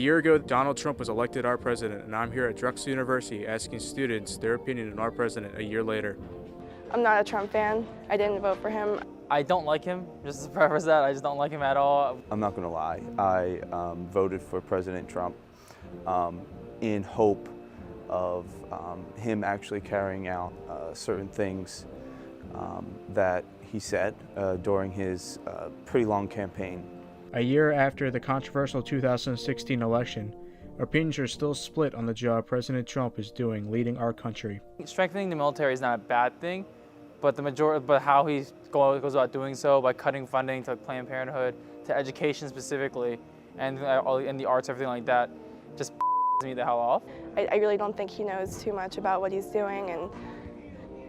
year ago, Donald Trump was elected our president, and I'm here at Drexel University asking students their opinion on our president a year later. I'm not a Trump fan. I didn't vote for him. I don't like him, just to preface that. I just don't like him at all. I'm not going to lie. I voted for President Trump in hope of him actually carrying out certain things that he said during his pretty long campaign. A year after the controversial 2016 election, opinions are still split on the job President Trump is doing leading our country. Strengthening the military is not a bad thing, but how he goes about doing so by cutting funding to Planned Parenthood, to education specifically, and the arts, everything like that, just me the hell off. I really don't think he knows too much about what he's doing,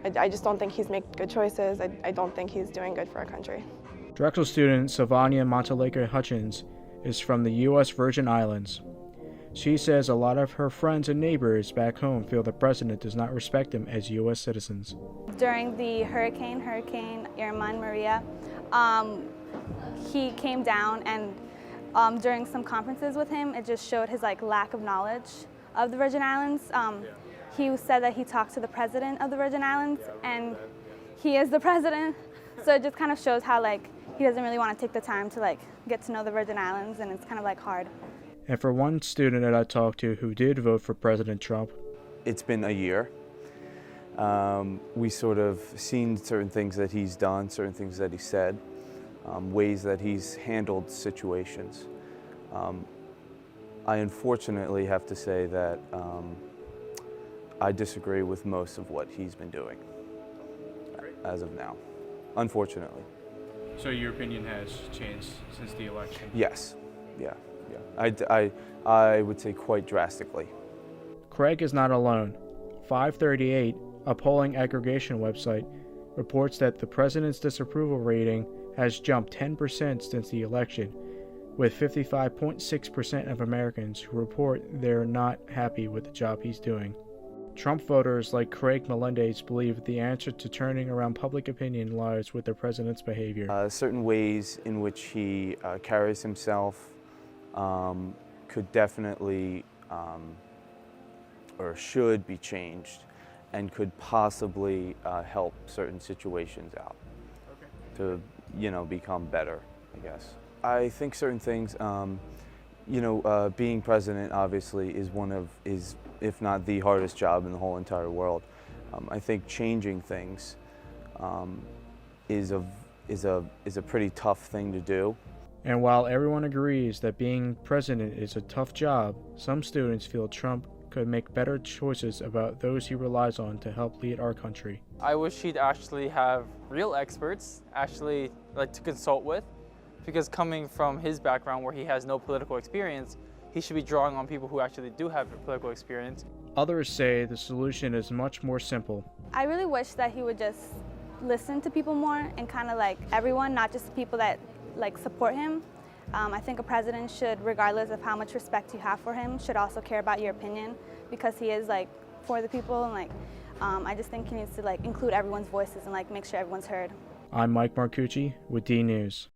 and I just don't think he's making good choices. I don't think he's doing good for our country. Drexel student Sylvania Montelake Hutchins is from the U.S. Virgin Islands. She says a lot of her friends and neighbors back home feel the president does not respect them as U.S. citizens. During the Hurricane Irma and Maria, he came down, and during some conferences with him, it just showed his lack of knowledge of the Virgin Islands. He said that he talked to the president of the Virgin Islands, and he is the president. So it just kind of shows how he doesn't really want to take the time to get to know the Virgin Islands, and it's kind of hard. And for one student that I talked to who did vote for President Trump, it's been a year. We sort of seen certain things that he's done, certain things that he said, ways that he's handled situations. I unfortunately have to say that I disagree with most of what he's been doing as of now, unfortunately. So your opinion has changed since the election? Yes, yeah. I would say quite drastically. Craig is not alone. 538, a polling aggregation website, reports that the president's disapproval rating has jumped 10% since the election, with 55.6% of Americans who report they're not happy with the job he's doing. Trump voters like Craig Melendez believe the answer to turning around public opinion lies with the president's behavior. Certain ways in which he carries himself could definitely or should be changed and could possibly help certain situations out to, become better, I guess. I think certain things, being president obviously is if not the hardest job in the whole entire world. I think changing things is a pretty tough thing to do. And while everyone agrees that being president is a tough job, some students feel Trump could make better choices about those he relies on to help lead our country. I wish he'd actually have real experts to consult with, because coming from his background where he has no political experience, he should be drawing on people who actually do have political experience. Others say the solution is much more simple. I really wish that he would just listen to people more, and kind of everyone, not just the people that support him. I think a president should, regardless of how much respect you have for him, should also care about your opinion, because he is for the people, and I just think he needs to include everyone's voices and make sure everyone's heard. I'm Mike Marcucci with DNews.